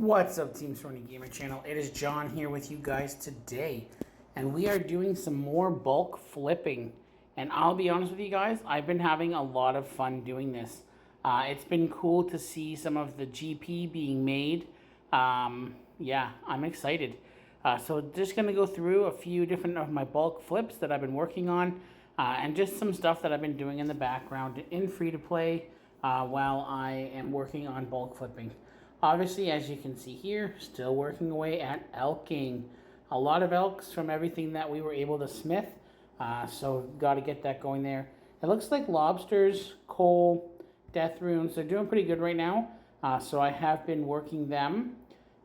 What's up, Team Sony Gamer Channel? It is John here with you guys today, and we are doing some more bulk flipping. And I'll be honest with you guys, I've been having a lot of fun doing this. It's been cool to see some of the GP being made. Yeah, I'm excited. So just going to go through a few different of my bulk flips that I've been working on, and just some stuff that I've been doing in the background in free-to-play while I am working on bulk flipping. Obviously, as you can see here, still working away at elking. A lot of elks from everything that we were able to smith, so got to get that going there. It looks like lobsters, coal, death runes, they're doing pretty good right now, so I have been working them.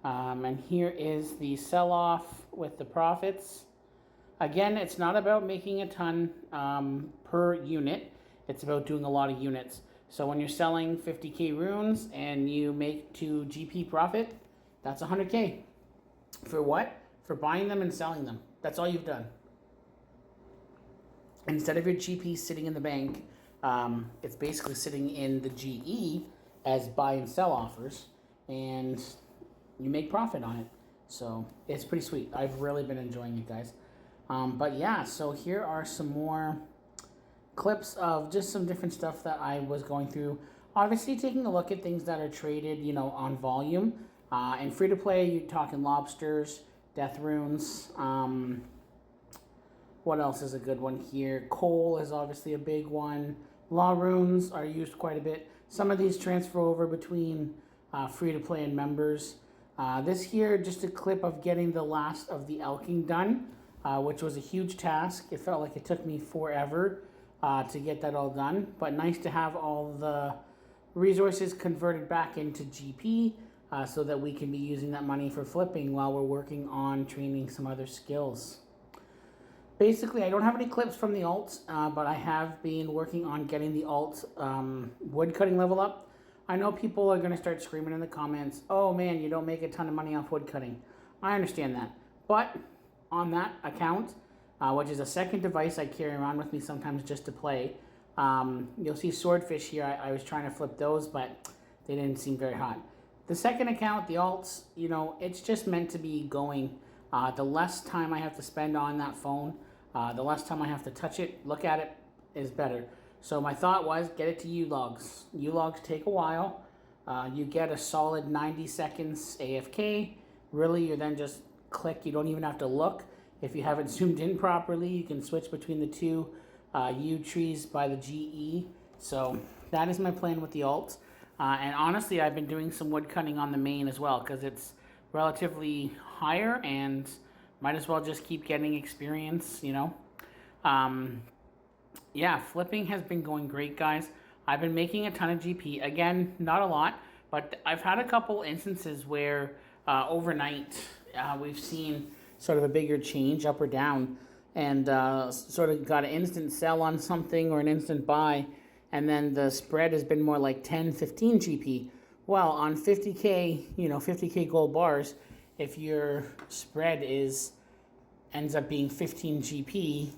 And here is the sell-off with the profits. Again, it's not about making a ton per unit, it's about doing a lot of units. So when you're selling 50k runes and you make 2 GP profit, that's 100k. For what? For buying them and selling them. That's all you've done. Instead of your GP sitting in the bank, it's basically sitting in the GE as buy and sell offers, and you make profit on it. So it's pretty sweet. I've really been enjoying it, guys. But yeah, so here are some more clips of just some different stuff that I was going through. Obviously taking a look at things that are traded, you know, on volume. In free-to-play, you're talking lobsters, death runes. What else is a good one here? Coal is obviously a big one. Law runes are used quite a bit. Some of these transfer over between free-to-play and members. This here, just a clip of getting the last of the elking done, which was a huge task. It felt like it took me forever to get that all done, but nice to have all the resources converted back into GP so that we can be using that money for flipping while we're working on training some other skills. Basically, I don't have any clips from the alts, but I have been working on getting the alt wood cutting level up. I know people are going to start screaming in the comments, oh man, you don't make a ton of money off wood cutting. I understand that, but on that account, which is a second device I carry around with me sometimes just to play. You'll see swordfish here. I was trying to flip those, but they didn't seem very hot. The second account, the alts, you know, it's just meant to be going. The less time I have to spend on that phone, the less time I have to touch it, look at it, is better. So my thought was, get it to U-Logs. U-Logs take a while. You get a solid 90 seconds AFK. Really, you then just click. You don't even have to look. If you haven't zoomed in properly, you can switch between the two U trees by the GE. So that is my plan with the alts. And honestly, I've been doing some wood cutting on the main as well because it's relatively higher and might as well just keep getting experience, you know. Yeah, flipping has been going great, guys. I've been making a ton of GP. Again, not a lot, but I've had a couple instances where overnight we've seen sort of a bigger change up or down, and sort of got an instant sell on something or an instant buy, and then the spread has been more like 10, 15 GP. Well, on 50K, you know, 50K gold bars, if your spread ends up being 15 GP,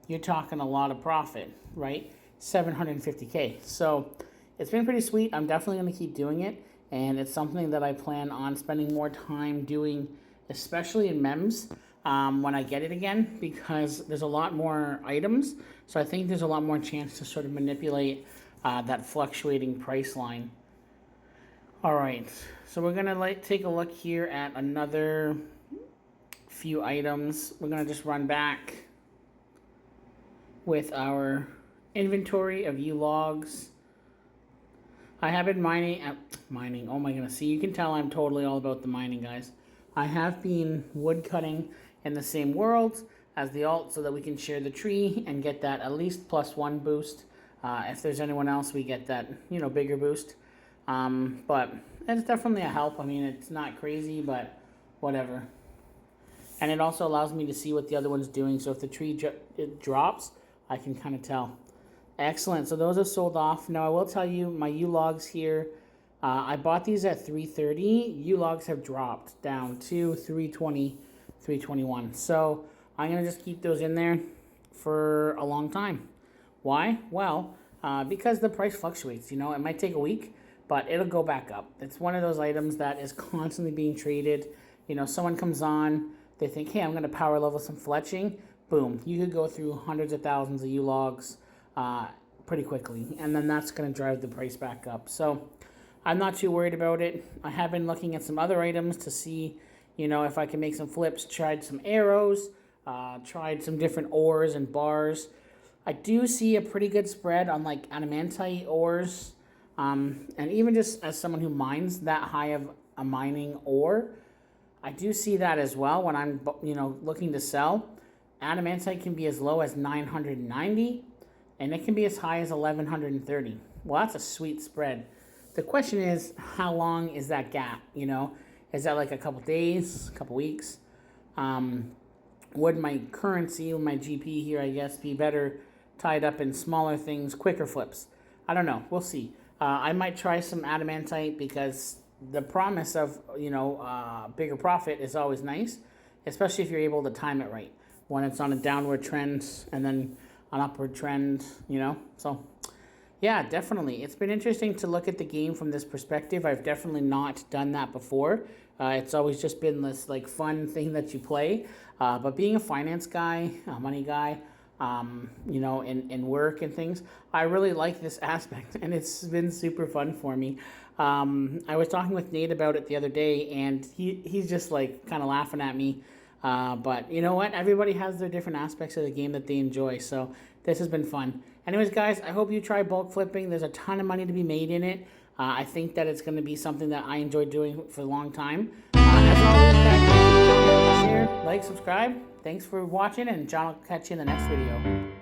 you're talking a lot of profit, right? 750K. So it's been pretty sweet. I'm definitely going to keep doing it, and it's something that I plan on spending more time doing, especially in MEMS when I get it again, because there's a lot more items. So I think there's a lot more chance to sort of manipulate that fluctuating price line. All right, so we're gonna take a look here at another few items. We're gonna just run back with our inventory of U-Logs. I have been mining, oh my goodness, see, you can tell I'm totally all about the mining, guys. I have been wood cutting in the same world as the alt so that we can share the tree and get that at least +1 boost. If there's anyone else, we get that, you know, bigger boost. But it's definitely a help. I mean, it's not crazy, but whatever. And it also allows me to see what the other one's doing. So if the tree it drops, I can kind of tell. Excellent. So those are sold off. Now I will tell you, my U-Logs here, I bought these at 330. U-Logs have dropped down to 320, 321. So I'm going to just keep those in there for a long time. Why? Well, because the price fluctuates. You know, it might take a week, but it'll go back up. It's one of those items that is constantly being traded. You know, someone comes on, they think, hey, I'm going to power level some fletching. Boom, you could go through hundreds of thousands of U-logs pretty quickly, and then that's going to drive the price back up. So I'm not too worried about it. I have been looking at some other items to see, you know, if I can make some flips. Tried some arrows, tried some different ores and bars. I do see a pretty good spread on like adamantite ores, and even just as someone who mines that high of a mining ore, I do see that as well when I'm, you know, looking to sell. Adamantite can be as low as 990, and it can be as high as 1130. Well, that's a sweet spread. The question is, how long is that gap? You know, is that like a couple days, a couple weeks? Would my currency, my GP here, I guess, be better tied up in smaller things, quicker flips? I don't know. We'll see. I might try some adamantite because the promise of, you know, bigger profit is always nice, especially if you're able to time it right when it's on a downward trend and then an upward trend, you know. So yeah, definitely. It's been interesting to look at the game from this perspective. I've definitely not done that before. It's always just been this like fun thing that you play. But being a finance guy, a money guy, you know, in work and things, I really like this aspect, and it's been super fun for me. I was talking with Nate about it the other day, and he's just like kind of laughing at me. But you know what? Everybody has their different aspects of the game that they enjoy. So this has been fun. Anyways, guys, I hope you try bulk flipping. There's a ton of money to be made in it. I think that it's going to be something that I enjoy doing for a long time. As always, guys, share, like, subscribe. Thanks for watching, and John will catch you in the next video.